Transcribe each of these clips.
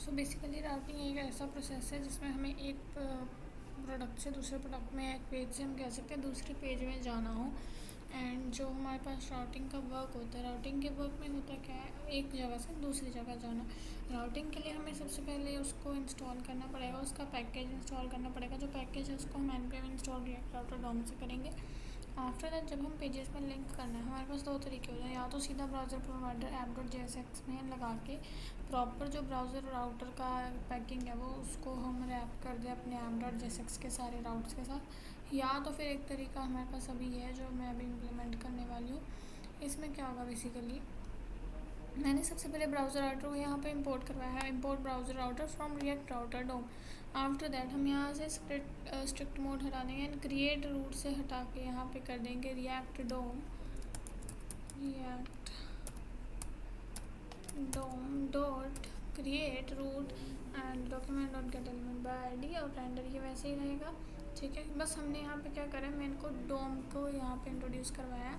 So basically routing एक ऐसा process है जिसमें हमें एक प्रोडक्ट से दूसरे प्रोडक्ट में, एक पेज से हम कह सकते हैं दूसरे पेज में जाना हो। एंड जो हमारे पास राउटिंग का वर्क होता है, राउटिंग के वर्क में होता क्या है, एक जगह से दूसरी जगह जाना। राउटिंग के लिए हमें सबसे पहले उसको इंस्टॉल करना पड़ेगा, उसका पैकेज इंस्टॉल करना पड़ेगा। जो पैकेज है उसको हम npm install React router DOM से करेंगे। आफ्टर दैट जब हम पेजेस में लिंक करना है, हमारे पास दो तरीके होते हैं, या तो सीधा ब्राउज़र प्रोवाइडर app.jsx में लगा के प्रॉपर जो ब्राउज़र राउटर का पैकिंग है वो उसको हम रैप कर दें अपने app.jsx के सारे राउट्स के साथ। या तो फिर एक तरीका हमारे पास अभी है जो मैं अभी इम्प्लीमेंट करने वाली हूँ। इसमें क्या होगा, बेसिकली मैंने सबसे पहले ब्राउज़र राउटर को यहाँ पे इंपोर्ट करवाया है, import browser router from React router DOM. After that हम यहाँ से स्ट्रिक्ट मोड हटा देंगे एंड क्रिएट रूट से हटा के यहाँ पे कर देंगे React DOM dot create root and document dot get element by ID और रेंडर ये वैसे ही रहेगा। ठीक है, बस हमने यहाँ पे क्या करा है, मैंने को डोम को यहाँ पे इंट्रोड्यूस करवाया है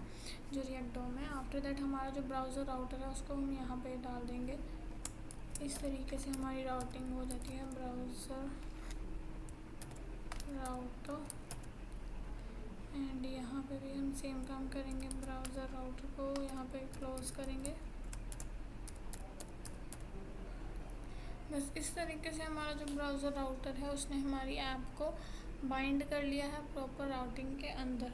जो रिएक्ट डोम है। आफ्टर दैट हमारा जो ब्राउज़र राउटर है उसको हम यहाँ पे डाल देंगे। इस तरीके से हमारी राउटिंग हो जाती है, ब्राउज़र राउटर। एंड यहाँ पे भी हम सेम काम करेंगे, ब्राउज़र राउटर को यहाँ पे क्लोज करेंगे। बस इस तरीके से हमारा जो ब्राउज़र राउटर है उसने हमारी ऐप को बाइंड कर लिया है प्रॉपर राउटिंग के अंदर।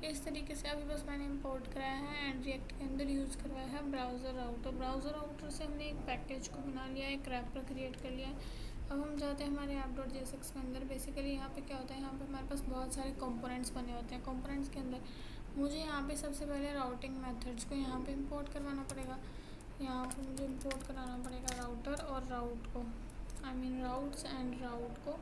इस तरीके से अभी बस मैंने इंपोर्ट कराया है एंड रिएक्ट के अंदर यूज़ करवाया है ब्राउज़र राउटर। ब्राउज़र राउटर से हमने एक पैकेज को बना लिया है, एक रैपर क्रिएट कर लिया है। अब हम जाते हैं हमारे app.jsx के अंदर। बेसिकली यहाँ पे क्या होता है, यहाँ पे हमारे पास बहुत सारे कंपोनेंट्स बने होते हैं। कंपोनेंट्स के अंदर मुझे यहाँ पे सबसे पहले राउटिंग मेथड्स को यहाँ पे इंपोर्ट करवाना पड़ेगा। यहाँ पे मुझे इंपोर्ट कराना पड़ेगा राउटर और राउट को, आई मीन राउट्स एंड राउट को,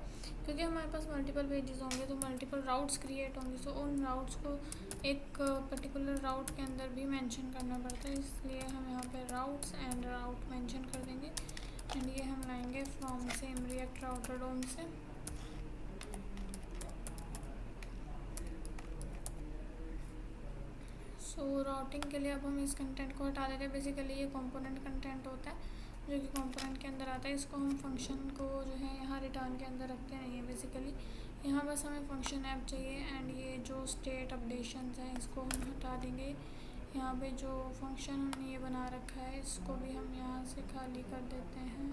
क्योंकि हमारे पास मल्टीपल पेजेस होंगे तो मल्टीपल राउट्स क्रिएट होंगे। सो उन राउट्स को एक पर्टिकुलर राउट के अंदर भी मेंशन करना पड़ता है, इसलिए हम यहाँ पे राउट्स एंड राउट मेंशन कर देंगे। एंड ये हम लाएंगे फ्रॉम सेम रिएक्ट राउटर डोम से। सो राउटिंग के लिए अब हम इस कंटेंट को हटा देते हैं। बेसिकली ये कंपोनेंट कंटेंट होता है जो कि कंपोनेंट के अंदर आता है। इसको हम फंक्शन को जो है यहाँ रिटर्न के अंदर रखते नहीं है। बेसिकली यहाँ बस हमें फंक्शन ऐप चाहिए एंड ये जो स्टेट अपडेशन है इसको हम हटा देंगे। यहाँ पे जो फंक्शन हमने ये बना रखा है इसको भी हम यहाँ से खाली कर देते हैं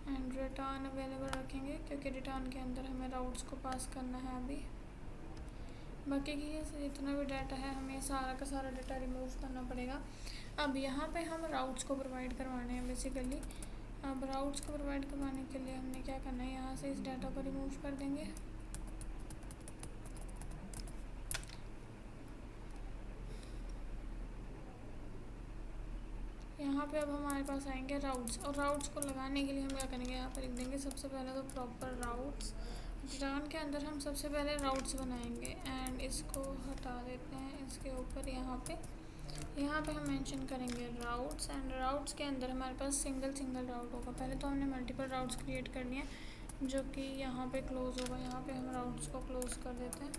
एंड रिटर्न अवेलेबल रखेंगे, क्योंकि रिटर्न के अंदर हमें राउट्स को पास करना है अभी। बाकी की ये जितना भी डाटा है हमें सारा का सारा डाटा रिमूव करना पड़ेगा। अब यहाँ पे हम राउट्स को प्रोवाइड करवाने हैं बेसिकली। अब राउट्स को प्रोवाइड करवाने के लिए हमने क्या करना है, यहाँ से इस डाटा को रिमूव कर देंगे। यहाँ पे अब हमारे पास आएंगे राउट्स, और राउट्स को लगाने के लिए हम क्या करेंगे, यहाँ पर लिख देंगे सबसे पहले तो प्रॉपर राउट्स। रिटर्न के अंदर हम सबसे पहले राउट्स बनाएंगे एंड इसको हटा देते हैं। इसके ऊपर यहाँ पे हम मेंशन करेंगे राउट्स एंड राउट्स के अंदर हमारे पास सिंगल राउट होगा। पहले तो हमने मल्टीपल राउट्स क्रिएट कर लिए जो कि यहाँ पे क्लोज होगा। यहाँ पे हम राउट्स को क्लोज कर देते हैं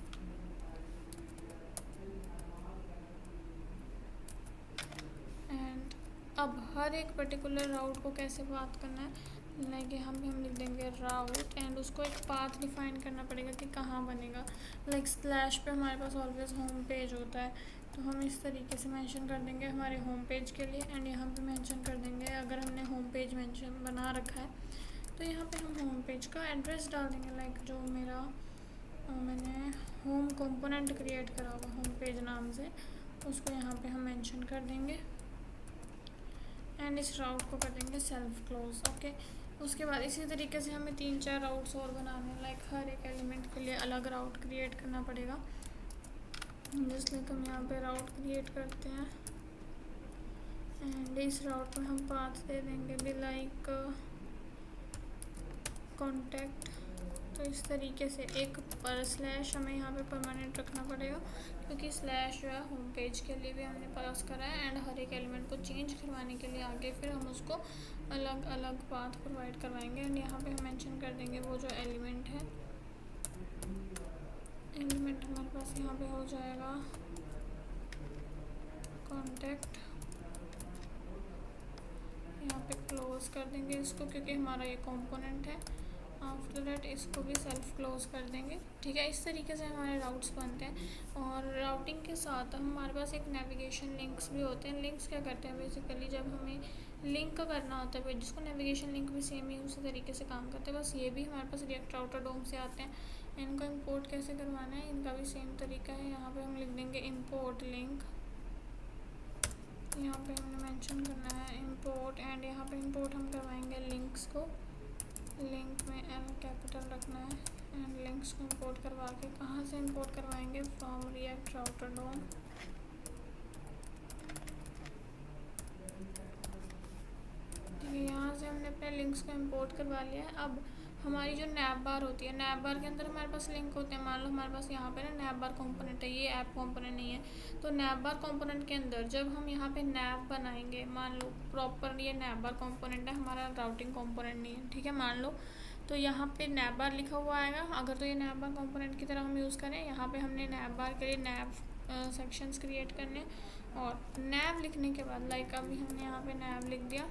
एंड अब हर एक पर्टिकुलर राउट को कैसे बात करना है, लाइक यहाँ पे हम लिख देंगे राउट एंड उसको एक पाथ डिफाइन करना पड़ेगा कि कहाँ बनेगा। लाइक स्लैश पे हमारे पास ऑलवेज होम पेज होता है, तो हम इस तरीके से मेंशन कर देंगे हमारे होम पेज के लिए। एंड यहाँ पे मेंशन कर देंगे, अगर हमने होम पेज मेंशन बना रखा है तो यहाँ पे हम होम पेज का एड्रेस डाल देंगे। लाइक जो मेरा मैंने होम कंपोनेंट क्रिएट करा हुआ होम पेज नाम से, उसको यहाँ पे हम मेंशन कर देंगे एंड इस राउट को कर देंगे सेल्फ क्लोज। ओके, उसके बाद इसी तरीके से हमें 3-4 राउट्स और बनाने हैं। लाइक हर एक एलिमेंट के लिए अलग राउट क्रिएट करना पड़ेगा। जस्ट लाइक हम यहाँ पे राउट क्रिएट करते हैं एंड इस राउट में हम पाथ दे देंगे भी लाइक कॉन्टैक्ट। तो इस तरीके से एक पर स्लैश हमें यहाँ पे परमानेंट रखना पड़ेगा, क्योंकि स्लैश जो है होम पेज के लिए भी हमने पास करा है एंड हर एक एलिमेंट को चेंज करवाने के लिए आगे फिर हम उसको अलग अलग पाथ प्रोवाइड करवाएंगे। एंड यहाँ पे हम मेंशन कर देंगे वो जो एलिमेंट है। एलिमेंट हमारे पास यहाँ पे हो जाएगा कॉन्टैक्ट यहाँ पे क्लोज कर देंगे इसको, क्योंकि हमारा ये कंपोनेंट है। आफ्टर दैट इसको भी सेल्फ क्लोज कर देंगे। ठीक है, इस तरीके से हमारे राउट्स बनते हैं। और राउटिंग के साथ हमारे पास एक नेविगेशन लिंक्स भी होते हैं। लिंक्स क्या करते हैं, बेसिकली जब हमें लिंक करना होता है पेज, जिसको नेविगेशन लिंक भी सेम ही उसी तरीके से काम करते हैं, बस ये भी हमारे पास रिएक्ट राउटर डोम से आते हैं। इनको इंपोर्ट कैसे करवाना है, इनका भी सेम तरीका है। यहाँ पे हम लिख देंगे इंपोर्ट लिंक, यहाँ पे हमने मेंशन करना है इंपोर्ट, एंड यहाँ पे इंपोर्ट हम करवाएंगे लिंक्स को। लिंक में एल कैपिटल रखना है, एंड लिंक्स को इंपोर्ट करवा के कहाँ से इंपोर्ट करवाएंगे, फ्रॉम रिएक्ट राउटर डोम। ठीक है, यहाँ से हमने अपने लिंक्स को इंपोर्ट करवा लिया है। अब हमारी जो नैप बार होती है, नैप बार के अंदर हमारे पास लिंक होते हैं। मान लो हमारे पास यहाँ पे ना नैप बार कंपोनेंट है, ये ऐप कंपोनेंट नहीं है। तो नैप बार कंपोनेंट के अंदर जब हम यहाँ पे नैप बनाएंगे, मान लो प्रॉपर ये नैप बार कंपोनेंट है, हमारा राउटिंग कंपोनेंट नहीं है। ठीक है, मान लो तो यहाँ पे नैप बार लिखा हुआ आएगा। अगर तो ये नैप बार कंपोनेंट की तरह हम यूज़ करें, यहाँ पे हमने नैप बार के लिए नैप सेक्शंस क्रिएट करने, और नैप लिखने के बाद लाइक अभी हमने यहाँ पे नैप लिख दिया,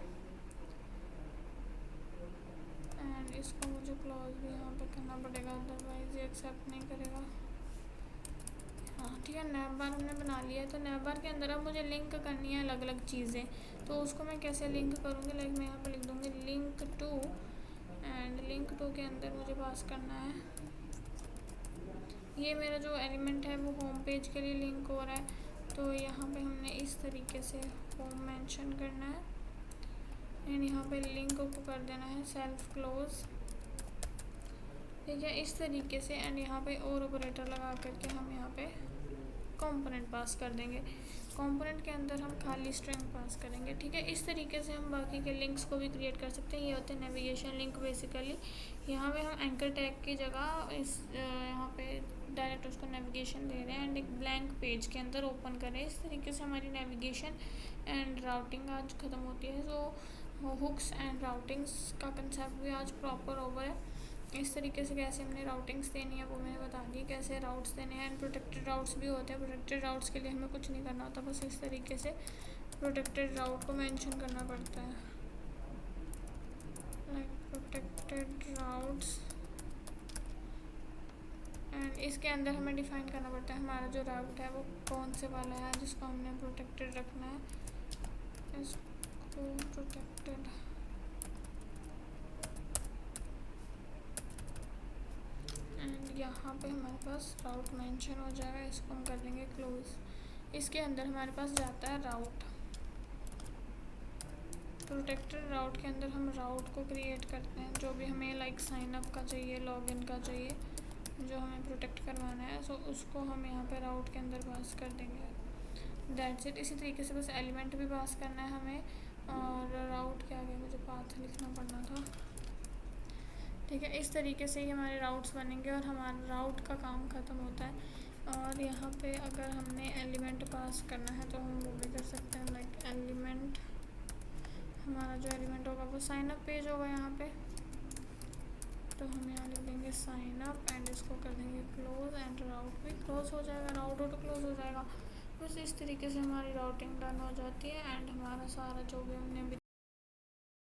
एंड इसको मुझे क्लोज भी यहाँ पे करना पड़ेगा, अदरवाइज ये एक्सेप्ट नहीं करेगा। हाँ ठीक है, नैप बार हमने बना लिया है। तो नैप बार के अंदर अब मुझे लिंक करनी है अलग अलग चीज़ें, तो उसको मैं कैसे लिंक करूँगी, लाइक मैं यहाँ पे लिख दूँगी link to, and link to के अंदर मुझे पास करना है, ये मेरा जो एलिमेंट है वो होम पेज के लिए लिंक हो रहा है। तो यहाँ पे हमने इस तरीके से होम मेंशन करना है, एंड यहाँ पे लिंक को कर देना है सेल्फ क्लोज। ठीक है, इस तरीके से, एंड यहाँ पे और ऑपरेटर लगा करके हम यहाँ पे कंपोनेंट पास कर देंगे। कंपोनेंट के अंदर हम खाली स्ट्रिंग पास करेंगे। ठीक है, इस तरीके से हम बाकी के लिंक्स को भी क्रिएट कर सकते हैं। ये होते हैं नेविगेशन लिंक बेसिकली। यहाँ पे हम एंकर टैग की जगह इस यहाँ पे डायरेक्ट उसको नेविगेशन दे रहे हैं, एंड एक ब्लैंक पेज के अंदर ओपन करें। इस तरीके से हमारी नेविगेशन एंड राउटिंग आज ख़त्म होती है। सो हुक्स एंड राउटिंग्स का कंसेप्ट भी आज प्रॉपर ओवर है। इस तरीके से कैसे हमने राउटिंग्स देनी है वो मैंने बता दी, कैसे राउट्स देने हैं। एंड प्रोटेक्टेड राउट्स भी होते हैं। प्रोटेक्टेड राउट्स के लिए हमें कुछ नहीं करना होता, बस इस तरीके से प्रोटेक्टेड राउट को मेंशन करना पड़ता है, लाइक प्रोटेक्टेड राउट्स। एंड इसके अंदर हमें डिफाइन करना पड़ता है हमारा जो राउट है वो कौन से वाला है जिसको हमने प्रोटेक्टेड रखना है। इसको प्रोटेक्टेड, यहाँ पे हमारे पास राउट मेंशन हो जाएगा। इसको हम कर देंगे क्लोज। इसके अंदर हमारे पास जाता है राउट। प्रोटेक्टेड राउट के अंदर हम राउट को क्रिएट करते हैं, जो भी हमें लाइक साइन अप का चाहिए, लॉगिन का चाहिए, जो हमें प्रोटेक्ट करवाना है। सो उसको हम यहाँ पे राउट के अंदर पास कर देंगे। That's it. इसी तरीके से बस एलिमेंट भी पास करना है हमें, और राउट के आगे मुझे पाथ लिखना पड़ना था। ठीक है, इस तरीके से ही हमारे राउट्स बनेंगे और हमारा राउट का काम ख़त्म होता है। और यहाँ पे अगर हमने एलिमेंट पास करना है तो हम वो भी कर सकते हैं, लाइक एलिमेंट, हमारा जो एलिमेंट होगा वो साइन अप पेज होगा यहाँ पे। तो हम यहाँ लिख देंगे साइन अप, एंड इसको कर देंगे क्लोज, एंड राउट भी क्लोज हो जाएगा, राउट ऑटो क्लोज हो जाएगा। बस इस तरीके से हमारी राउटिंग डन हो जाती है, एंड हमारा सारा जो भी हमने अभी